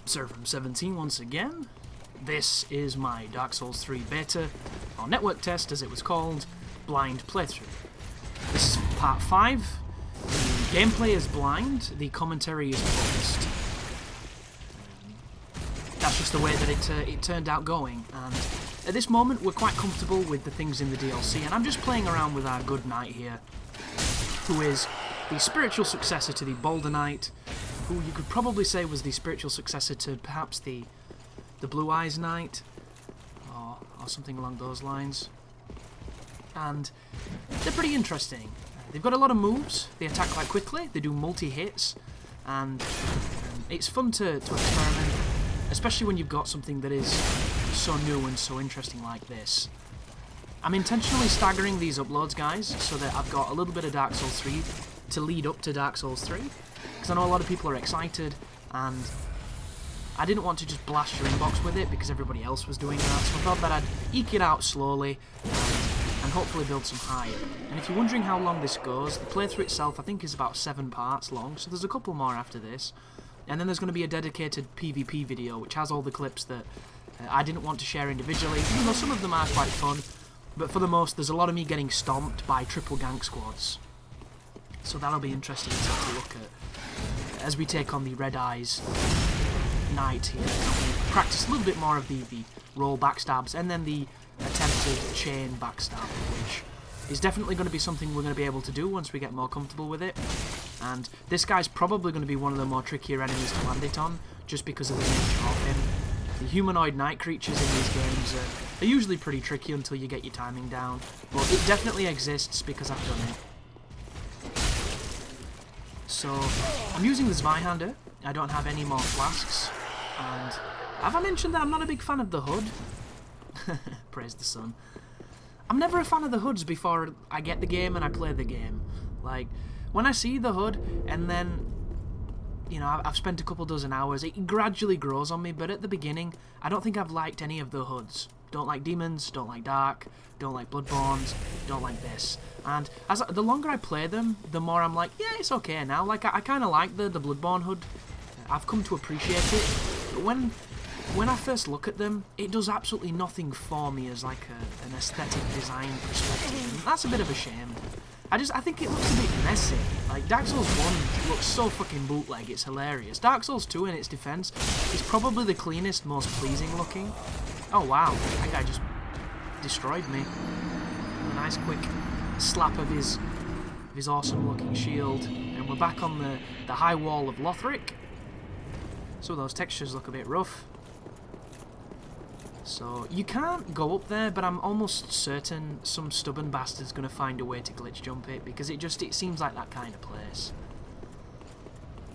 Server17 once again. This is my Dark Souls 3 beta, or network test as it was called, blind playthrough. This is part 5. The gameplay is blind, the commentary is focused. That's just the way that it turned out going, and at this moment we're quite comfortable with the things in the DLC, and I'm just playing around with our good knight here, who is the spiritual successor to the Boulder Knight, who you could probably say was the spiritual successor to perhaps the Blue Eyes Knight, or something along those lines. And they're pretty interesting. They've got a lot of moves, they attack quite quickly, they do multi-hits, and it's fun to experiment, especially when you've got something that is so new and so interesting like this. I'm intentionally staggering these uploads, guys, so that I've got a little bit of Dark Souls 3 to lead up to Dark Souls 3, because I know a lot of people are excited, and I didn't want to just blast your inbox with it because everybody else was doing that, so I thought that I'd eke it out slowly and hopefully build some hype. And if you're wondering how long this goes, the playthrough itself I think is about 7 parts long, so there's a couple more after this. And then there's going to be a dedicated PvP video which has all the clips that I didn't want to share individually, even though some of them are quite fun. But for the most, there's a lot of me getting stomped by triple gank squads. So that'll be interesting to take a look at as we take on the Red Eyes Knight here. We practice a little bit more of the roll backstabs and then the attempted chain backstab, which is definitely going to be something we're going to be able to do once we get more comfortable with it. And this guy's probably going to be one of the more trickier enemies to land it on, just because of the nature of him. The humanoid night creatures in these games are usually pretty tricky until you get your timing down, but it definitely exists because I've done it. So, I'm using the Zweihander. I don't have any more flasks, and have I mentioned that I'm not a big fan of the hood? Praise the sun. I'm never a fan of the hoods before I get the game and I play the game. Like, when I see the hood and then, you know, I've spent a couple dozen hours, it gradually grows on me, but at the beginning, I don't think I've liked any of the hoods. Don't like demons, don't like dark, don't like bloodborns, don't like this. And the longer I play them, the more I'm like, yeah, it's okay now. Like, I kind of like the bloodborne hood. I've come to appreciate it, but when I first look at them, it does absolutely nothing for me as like an aesthetic design perspective, and that's a bit of a shame. I think it looks a bit messy. Like, Dark Souls 1 looks so fucking bootleg, it's hilarious. Dark Souls 2, in its defense, is probably the cleanest, most pleasing looking. Oh wow, that guy just destroyed me. A nice quick slap of his awesome looking shield, and we're back on the high wall of Lothric. So those textures look a bit rough. So you can't go up there, but I'm almost certain some stubborn bastard's going to find a way to glitch jump it, because it seems like that kind of place.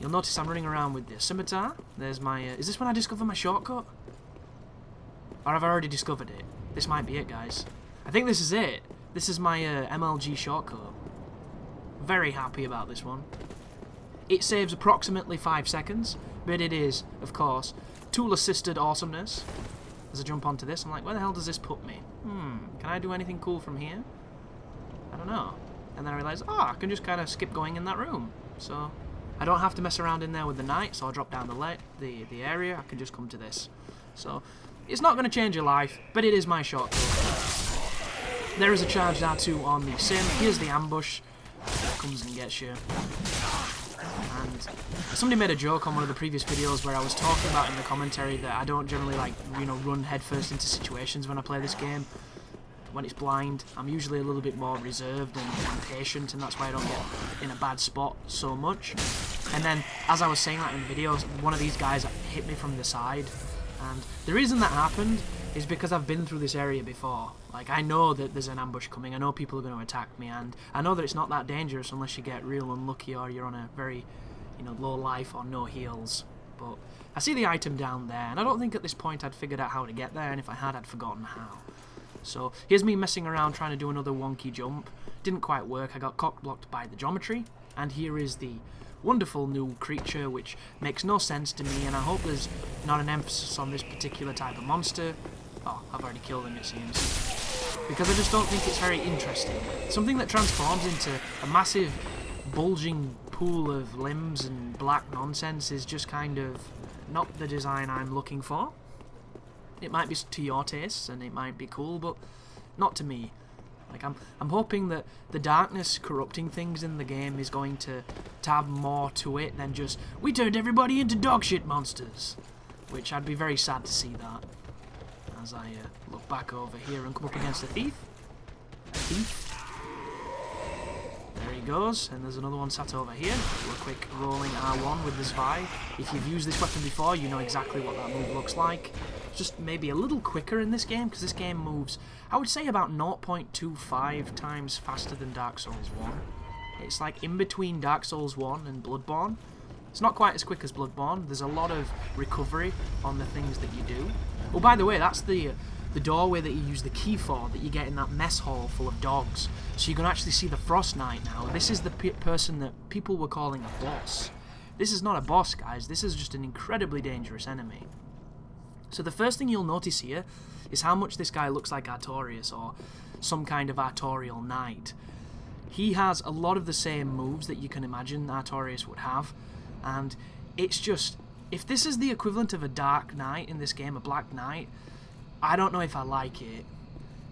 You'll notice I'm running around with the scimitar. There's my... is this when I discover my shortcut? Or have I already discovered it? This might be it, guys. I think this is it. This is my MLG shortcut. Very happy about this one. It saves approximately 5 seconds, but it is, of course, tool-assisted awesomeness. As I jump onto this, I'm like, where the hell does this put me? Can I do anything cool from here? I don't know. And then I realise, oh, I can just kind of skip going in that room. So I don't have to mess around in there with the knight, so I'll drop down the area, I can just come to this. So it's not going to change your life, but it is my shortcut. There is a charged R2 on the sim. Here's the ambush. Comes and gets you. And somebody made a joke on one of the previous videos where I was talking about in the commentary that I don't generally like, you know, run headfirst into situations when I play this game. When it's blind, I'm usually a little bit more reserved and patient, and that's why I don't get in a bad spot so much. And then, as I was saying that in the videos, one of these guys hit me from the side. And the reason that happened is because I've been through this area before. Like, I know that there's an ambush coming, I know people are going to attack me, and I know that it's not that dangerous unless you get real unlucky or you're on a very, you know, low life or no heals. But I see the item down there, and I don't think at this point I'd figured out how to get there, and if I had, I'd forgotten how. So here's me messing around trying to do another wonky jump. Didn't quite work, I got cock-blocked by the geometry, and here is the wonderful new creature which makes no sense to me, and I hope there's not an emphasis on this particular type of monster. Oh, I've already killed him, it seems. Because I just don't think it's very interesting. Something that transforms into a massive bulging pool of limbs and black nonsense is just kind of not the design I'm looking for. It might be to your tastes, and it might be cool, but not to me. Like, I'm hoping that the darkness corrupting things in the game is going to have more to it than just, we turned everybody into dogshit monsters. Which I'd be very sad to see that. As I look back over here and come up against a thief. A thief. There he goes, and there's another one sat over here. Do a quick rolling R1 with this Vi. If you've used this weapon before, you know exactly what that move looks like. Just maybe a little quicker in this game, because this game moves, I would say, about 0.25 times faster than Dark Souls 1. It's like in between Dark Souls 1 and Bloodborne. It's not quite as quick as Bloodborne. There's a lot of recovery on the things that you do. Oh, by the way, that's the doorway that you use the key for, that you get in that mess hall full of dogs. So you can actually see the Frost Knight now. This is the person that people were calling a boss. This is not a boss, guys. This is just an incredibly dangerous enemy. So the first thing you'll notice here is how much this guy looks like Artorias, or some kind of Artorial Knight. He has a lot of the same moves that you can imagine Artorias would have, and it's just, if this is the equivalent of a Dark Knight in this game, a Black Knight, I don't know if I like it.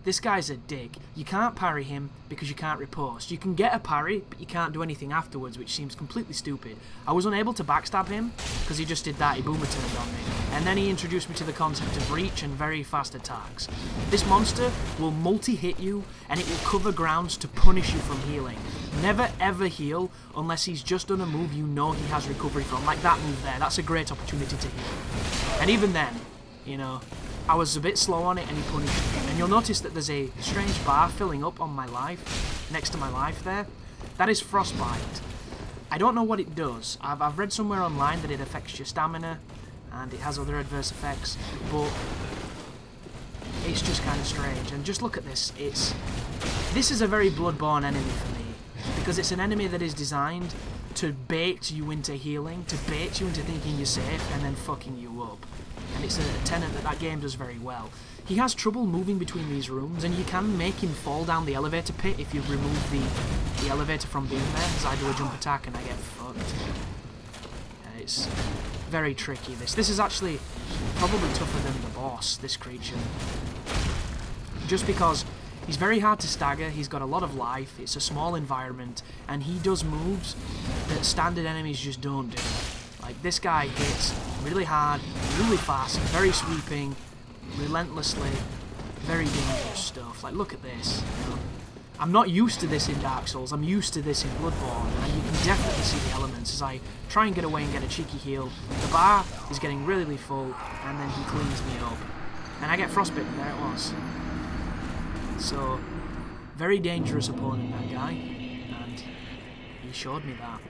This guy's a dick. You can't parry him because you can't riposte. You can get a parry, but you can't do anything afterwards, which seems completely stupid. I was unable to backstab him because he just did that. He boomer turned on me. And then he introduced me to the concept of reach and very fast attacks. This monster will multi-hit you, and it will cover grounds to punish you from healing. Never ever heal unless he's just done a move you know he has recovery from. Like that move there. That's a great opportunity to heal. And even then, you know, I was a bit slow on it and he punished me. And you'll notice that there's a strange bar filling up on my life, next to my life there. That is Frostbite. I don't know what it does. I've read somewhere online that it affects your stamina and it has other adverse effects, but it's just kind of strange. And just look at this. This is a very Bloodborne enemy for me, because it's an enemy that is designed to bait you into healing, to bait you into thinking you're safe and then fucking you up. And it's a tenet that game does very well. He has trouble moving between these rooms, and you can make him fall down the elevator pit if you remove the elevator from being there, as I do a jump attack and I get fucked. It's very tricky, this. This is actually probably tougher than the boss, this creature. Just because he's very hard to stagger, he's got a lot of life, it's a small environment, and he does moves that standard enemies just don't do. Like, this guy hits really hard, really fast, very sweeping, relentlessly, very dangerous stuff. Like, look at this. You know? I'm not used to this in Dark Souls, I'm used to this in Bloodborne, and you can definitely see the elements as I try and get away and get a cheeky heal. The bar is getting really full, and then he cleans me up. And I get frostbitten, there it was. So, very dangerous opponent, that guy, and he showed me that.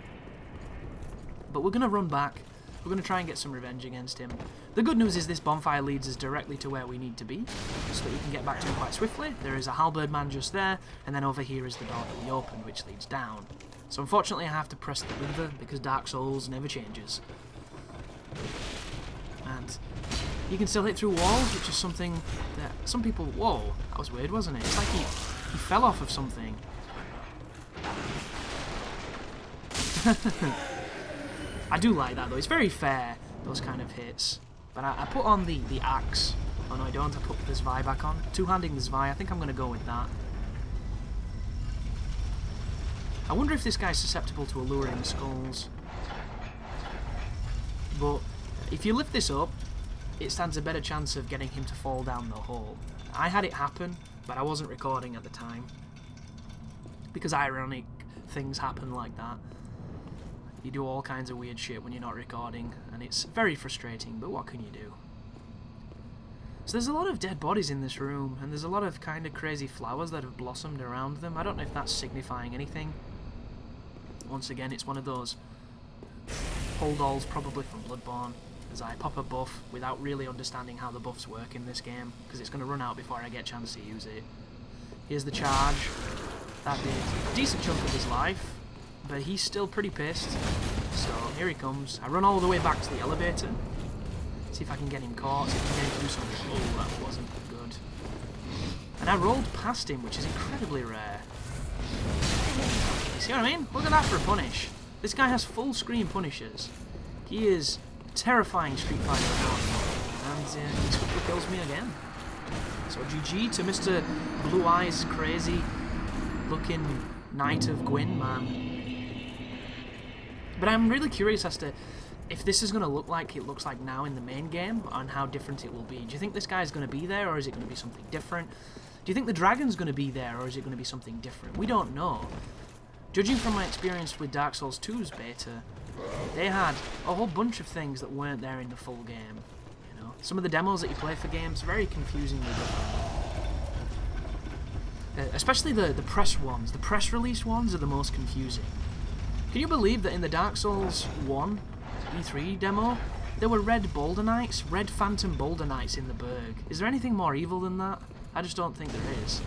But we're going to run back, we're going to try and get some revenge against him. The good news is this bonfire leads us directly to where we need to be, so that we can get back to him quite swiftly. There is a halberd man just there, and then over here is the door that we opened, which leads down. So unfortunately I have to press the lever, because Dark Souls never changes. And you can still hit through walls, which is something that some people... Whoa, that was weird, wasn't it? It's like he fell off of something. I do like that though, it's very fair, those kind of hits. But I put on the axe. Oh no I don't, I put this Vi back on. Two-handing this Vi, I think I'm going to go with that. I wonder if this guy's susceptible to alluring skulls. But if you lift this up, it stands a better chance of getting him to fall down the hole. I had it happen, but I wasn't recording at the time. Because ironic things happen like that. You do all kinds of weird shit when you're not recording, and it's very frustrating, but what can you do? So there's a lot of dead bodies in this room, and there's a lot of kind of crazy flowers that have blossomed around them. I don't know if that's signifying anything. Once again, it's one of those holdalls probably from Bloodborne, as I pop a buff without really understanding how the buffs work in this game, because it's going to run out before I get a chance to use it. Here's the charge. That did a decent chunk of his life, but he's still pretty pissed. So here he comes. I run all the way back to the elevator. See if I can get him caught, see if I can get him to do something. Oh, that wasn't good. And I rolled past him, which is incredibly rare. You see what I mean? Look at that for a punish. This guy has full screen punishes. He is terrifying Street Fighter and he quickly kills me again. So GG to Mr. Blue Eyes crazy looking Knight of Gwyn, man. But I'm really curious as to if this is going to look like it looks like now in the main game, and how different it will be. Do you think this guy's going to be there, or is it going to be something different? Do you think the dragon's going to be there, or is it going to be something different? We don't know. Judging from my experience with Dark Souls 2's beta, they had a whole bunch of things that weren't there in the full game. You know, some of the demos that you play for games, very confusingly different. Especially the press ones. The press release ones are the most confusing. Can you believe that in the Dark Souls 1 E3 demo, there were red Boulder Knights, red Phantom Boulder Knights in the Berg? Is there anything more evil than that? I just don't think there is.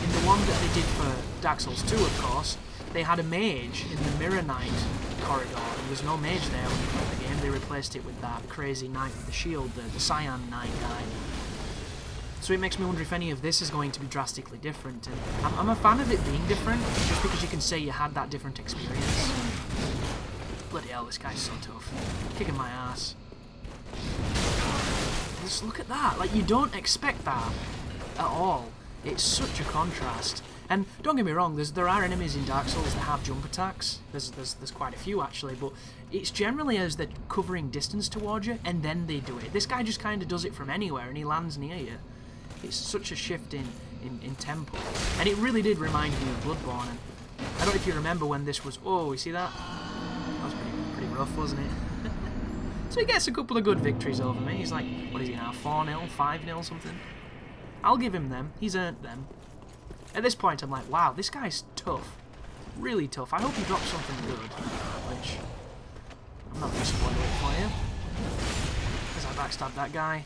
In the one that they did for Dark Souls 2, of course, they had a mage in the Mirror Knight corridor. There was no mage there when you played the game. They replaced it with that crazy knight with the shield, the Cyan Knight guy. So it makes me wonder if any of this is going to be drastically different. And I'm a fan of it being different, just because you can say you had that different experience. Bloody hell, this guy's so tough. Kicking my ass. Just look at that. Like, you don't expect that at all. It's such a contrast. And don't get me wrong, there are enemies in Dark Souls that have jump attacks. There's quite a few actually, but it's generally as they're covering distance towards you, and then they do it. This guy just kind of does it from anywhere, and he lands near you. It's such a shift in tempo. And it really did remind me of Bloodborne. And I don't know if you remember when this was... Oh, you see that? That was pretty rough, wasn't it? So he gets a couple of good victories over me. He's like, what is he now, 4-0, 5-0, something? I'll give him them. He's earned them. At this point, I'm like, wow, this guy's tough. Really tough. I hope he drops something good. Which, I'm not going to spoil it for you. Because I backstabbed that guy.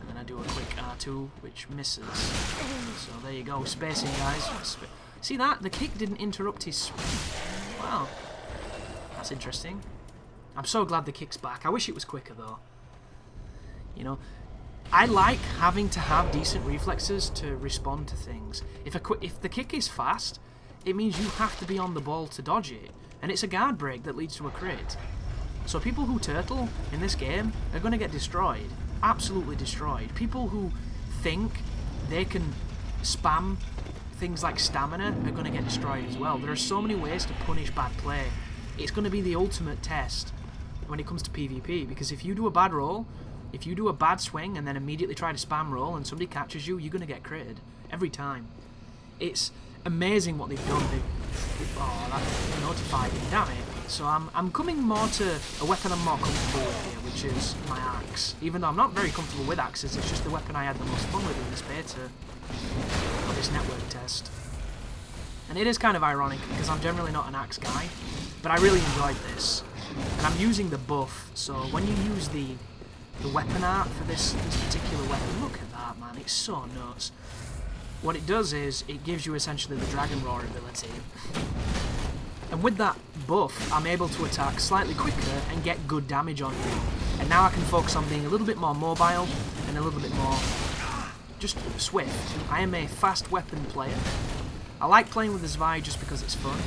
And then I do a quick R2, which misses. So there you go, spacing, guys. See that? The kick didn't interrupt his... Wow. That's interesting. I'm so glad the kick's back. I wish it was quicker, though. You know, I like having to have decent reflexes to respond to things. If the kick is fast, it means you have to be on the ball to dodge it. And it's a guard break that leads to a crit. So people who turtle in this game are going to get destroyed. Absolutely destroyed. People who think they can spam things like stamina are going to get destroyed as well. There are so many ways to punish bad play. It's going to be the ultimate test when it comes to PvP, because if you do a bad roll, if you do a bad swing and then immediately try to spam roll and somebody catches you, you're going to get critted. Every time. It's amazing what they've done. Oh, that notified me, damn it. So I'm coming more to a weapon I'm more comfortable with here, which is my axe. Even though I'm not very comfortable with axes, it's just the weapon I had the most fun with in this beta, or this network test. And it is kind of ironic, because I'm generally not an axe guy, but I really enjoyed this. And I'm using the buff, so when you use the weapon art for this particular weapon, look at that, man, it's so nuts. What it does is, it gives you essentially the Dragon Roar ability. And with that buff, I'm able to attack slightly quicker and get good damage on him. And now I can focus on being a little bit more mobile and a little bit more just swift. I am a fast weapon player. I like playing with the Zwei just because it's fun.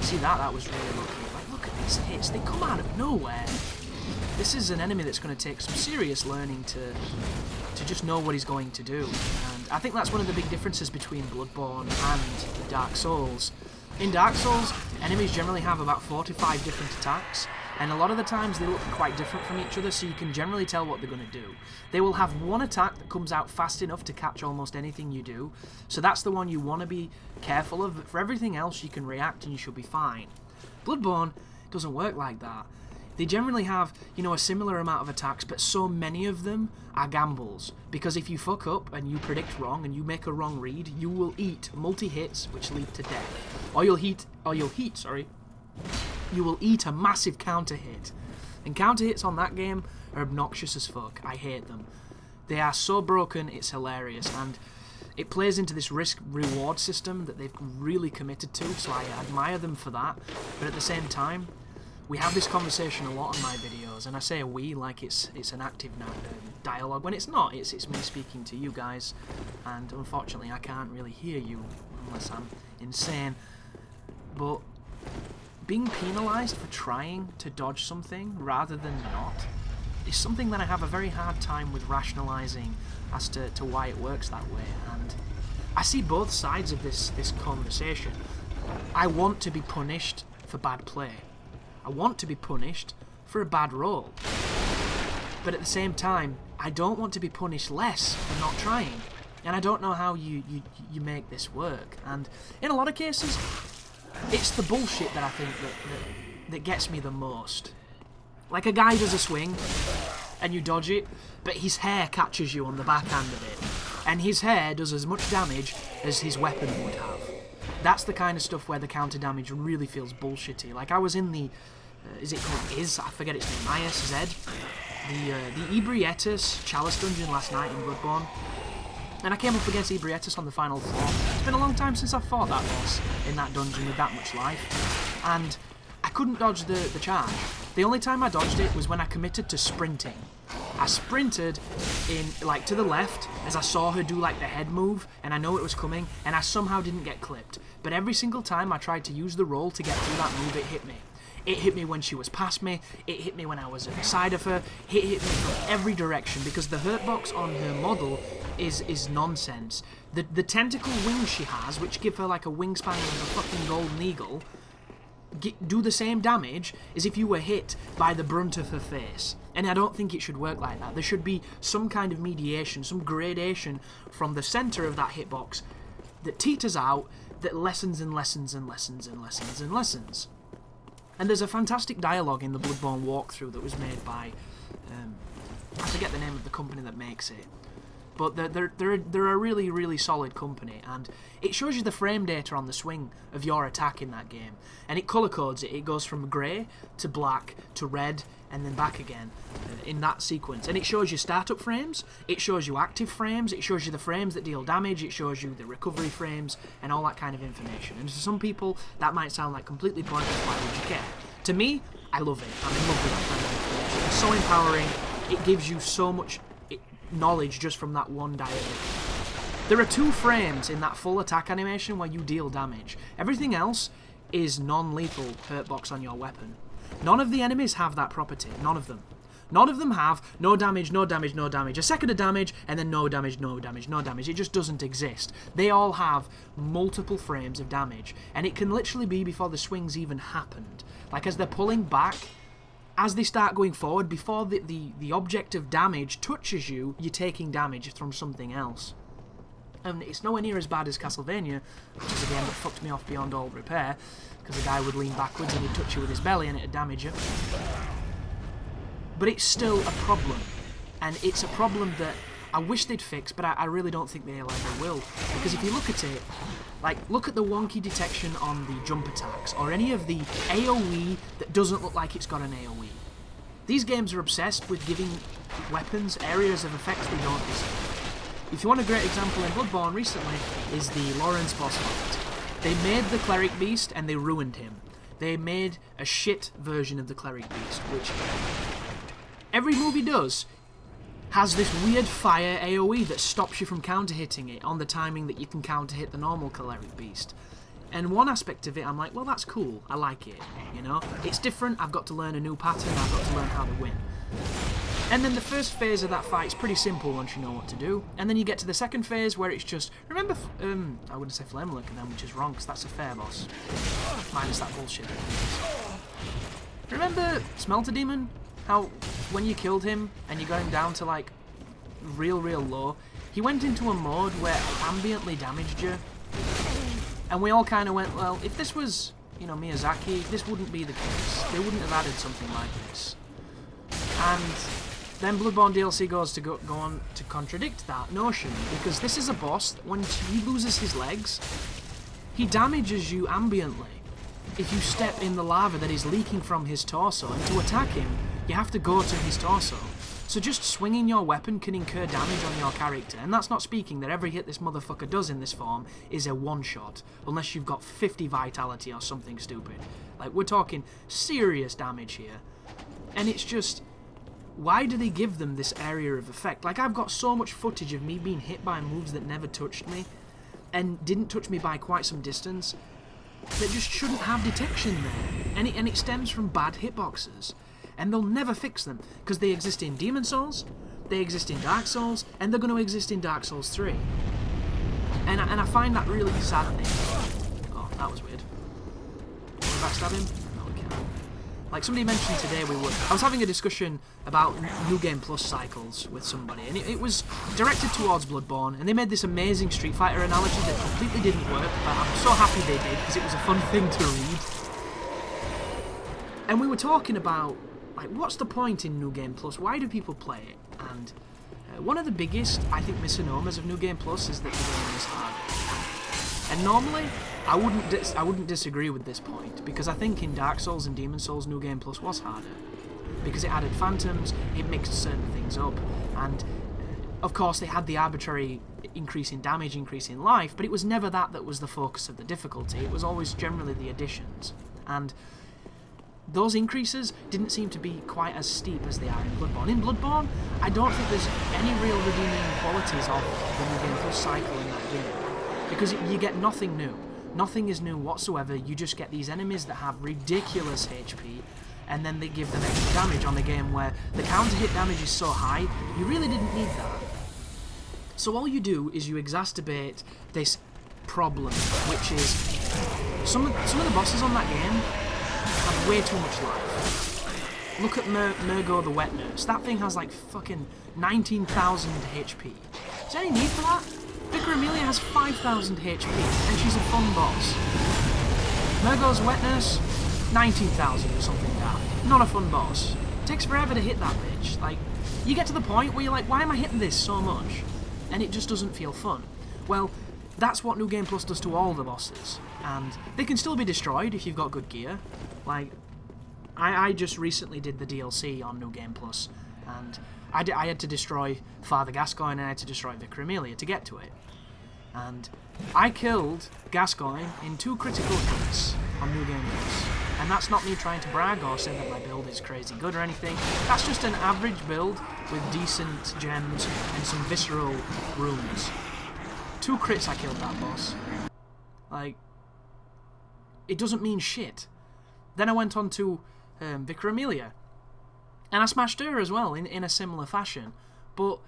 See that? That was really lucky. Like, look at these hits. They come out of nowhere. This is an enemy that's going to take some serious learning to just know what he's going to do. And I think that's one of the big differences between Bloodborne and Dark Souls. In Dark Souls, enemies generally have about 4 to 5 different attacks, and a lot of the times they look quite different from each other, so you can generally tell what they're going to do. They will have one attack that comes out fast enough to catch almost anything you do, so that's the one you want to be careful of. For everything else, you can react and you should be fine. Bloodborne doesn't work like that. They generally have, you know, a similar amount of attacks, but so many of them are gambles. Because if you fuck up and you predict wrong and you make a wrong read, you will eat multi-hits which lead to death. Or you'll eat a massive counter hit. And counter hits on that game are obnoxious as fuck. I hate them. They are so broken, it's hilarious. And it plays into this risk-reward system that they've really committed to, so I admire them for that. But at the same time, we have this conversation a lot on my videos, and I say we like it's an active dialogue, when it's not. It's me speaking to you guys, and unfortunately I can't really hear you unless I'm insane. But being penalised for trying to dodge something rather than not is something that I have a very hard time with rationalising as to why it works that way. And I see both sides of this conversation. I want to be punished for bad play. I want to be punished for a bad roll. But at the same time, I don't want to be punished less for not trying. And I don't know how you make this work. And in a lot of cases, it's the bullshit that I think that gets me the most. Like a guy does a swing, and you dodge it, but his hair catches you on the backhand of it. And his hair does as much damage as his weapon would have. That's the kind of stuff where the counter damage really feels bullshitty. Like I was in the... is it called I forget its name. ISZ? The Ebrietas Chalice dungeon last night in Bloodborne. And I came up against Ebrietas on the final floor. It's been a long time since I've fought that boss in that dungeon with that much life. And I couldn't dodge the charge. The only time I dodged it was when I committed to sprinting. I sprinted to the left as I saw her do like the head move, and I know it was coming, and I somehow didn't get clipped. But every single time I tried to use the roll to get through that move, it hit me. It hit me when she was past me, it hit me when I was at the side of her, it hit me from every direction, because the hurt box on her model is nonsense. The tentacle wings she has, which give her like a wingspan of a fucking golden eagle, do the same damage as if you were hit by the brunt of her face. And I don't think it should work like that. There should be some kind of mediation, some gradation from the centre of that hitbox that teeters out, that lessens and lessens and lessens and lessens and lessens. And there's a fantastic dialogue in the Bloodborne walkthrough that was made by... I forget the name of the company that makes it. But they're a really, really solid company, and it shows you the frame data on the swing of your attack in that game. And it colour codes it. It goes from grey to black to red and then back again in that sequence. And it shows you startup frames, it shows you active frames, it shows you the frames that deal damage, it shows you the recovery frames and all that kind of information. And to some people, that might sound like completely pointless. Why would you care? To me, I love it. I'm in love with that kind of information. It's so empowering. It gives you so much knowledge just from that one dialogue. There are 2 frames in that full attack animation where you deal damage. Everything else is non-lethal hurt box on your weapon. None of the enemies have that property. None of them. None of them have no damage, no damage, no damage, a second of damage, and then no damage, no damage, no damage. It just doesn't exist. They all have multiple frames of damage, and it can literally be before the swings even happened. Like as they're pulling back, as they start going forward, before the object of damage touches you, you're taking damage from something else. And it's nowhere near as bad as Castlevania, which is a game that fucked me off beyond all repair, because the guy would lean backwards and he'd touch you with his belly and it'd damage you. But it's still a problem, and it's a problem that I wish they'd fix, but I really don't think they'll ever will. Because if you look at it, like, look at the wonky detection on the jump attacks, or any of the AoE that doesn't look like it's got an AoE. These games are obsessed with giving weapons areas of effects they don't deserve. If you want a great example in Bloodborne recently, is the Lawrence boss fight. They made the Cleric Beast and they ruined him. They made a shit version of the Cleric Beast, which every movie does, has this weird fire AoE that stops you from counter-hitting it on the timing that you can counter-hit the normal Cleric Beast. And one aspect of it, I'm like, well, that's cool, I like it, you know? It's different, I've got to learn a new pattern, I've got to learn how to win. And then the first phase of that fight is pretty simple once you know what to do. And then you get to the second phase where it's just, remember, I wouldn't say Flamelurker then, which is wrong, because that's a fair boss. Minus that bullshit. Remember Smelter Demon? How, when you killed him, and you got him down to, like, real low, he went into a mode where it ambiently damaged you. And we all kind of went, well, if this was, you know, Miyazaki, this wouldn't be the case. They wouldn't have added something like this. And then Bloodborne DLC goes to go on to contradict that notion, because this is a boss that when he loses his legs, he damages you ambiently. If you step in the lava that is leaking from his torso, and to attack him, you have to go to his torso. So just swinging your weapon can incur damage on your character, and that's not speaking that every hit this motherfucker does in this form is a one-shot, unless you've got 50 vitality or something stupid. Like, we're talking serious damage here. And it's just, why do they give them this area of effect? Like, I've got so much footage of me being hit by moves that never touched me, and didn't touch me by quite some distance, that just shouldn't have detection there, and it stems from bad hitboxes, and they'll never fix them, because they exist in Demon Souls, they exist in Dark Souls, and they're going to exist in Dark Souls 3. And I find that really saddening. Oh, that was weird. Can we backstab him? No, we can't. Like somebody mentioned today, I was having a discussion about New Game Plus cycles with somebody, and it was directed towards Bloodborne, and they made this amazing Street Fighter analogy that completely didn't work, but I'm so happy they did, because it was a fun thing to read. And we were talking about, like, what's the point in New Game Plus? Why do people play it? And one of the biggest, I think, misnomers of New Game Plus is that the game is hard. And normally, I wouldn't disagree with this point, because I think in Dark Souls and Demon Souls, New Game Plus was harder. Because it added phantoms, it mixed certain things up, and of course they had the arbitrary increase in damage, increase in life, but it was never that was the focus of the difficulty, it was always generally the additions. And those increases didn't seem to be quite as steep as they are in Bloodborne. In Bloodborne, I don't think there's any real redeeming qualities of the New Game Plus cycle in that game, because you get nothing new. Nothing is new whatsoever, you just get these enemies that have ridiculous HP, and then they give them extra damage on the game where the counter hit damage is so high, you really didn't need that. So all you do is you exacerbate this problem, which is some of the bosses on that game have way too much life. Look at Murgo the Wet Nurse. That thing has like fucking 19,000 HP. Is there any need for that? Vicar Amelia has 5,000 HP, and she's a fun boss. Murgo's Wet Nurse, 19,000 or something daft. Not a fun boss. Takes forever to hit that bitch. Like, you get to the point where you're like, why am I hitting this so much? And it just doesn't feel fun. Well, that's what New Game Plus does to all the bosses. And they can still be destroyed if you've got good gear. Like, I just recently did the DLC on New Game Plus, and I had to destroy Father Gascoigne and I had to destroy Vicar Amelia to get to it. And I killed Gascoigne in 2 critical hits on New Game Plus. And that's not me trying to brag or say that my build is crazy good or anything. That's just an average build with decent gems and some visceral runes. 2 crits I killed that boss. Like, it doesn't mean shit. Then I went on to Vicar Amelia. And I smashed her as well, in a similar fashion. But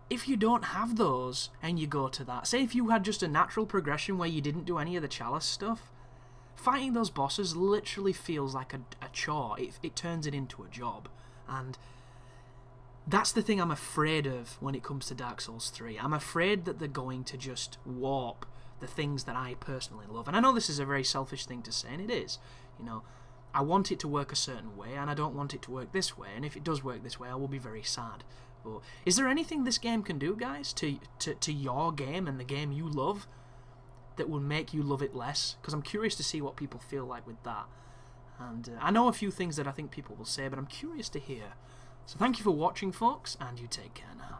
if you don't have those, and you go to that, say if you had just a natural progression where you didn't do any of the chalice stuff, fighting those bosses literally feels like a chore. It turns it into a job. And that's the thing I'm afraid of when it comes to Dark Souls 3. I'm afraid that they're going to just warp the things that I personally love. And I know this is a very selfish thing to say, and it is. You know, I want it to work a certain way, and I don't want it to work this way. And if it does work this way, I will be very sad. But is there anything this game can do, guys, to your game and the game you love that will make you love it less? Because I'm curious to see what people feel like with that. And I know a few things that I think people will say, but I'm curious to hear. So thank you for watching, folks, and you take care now.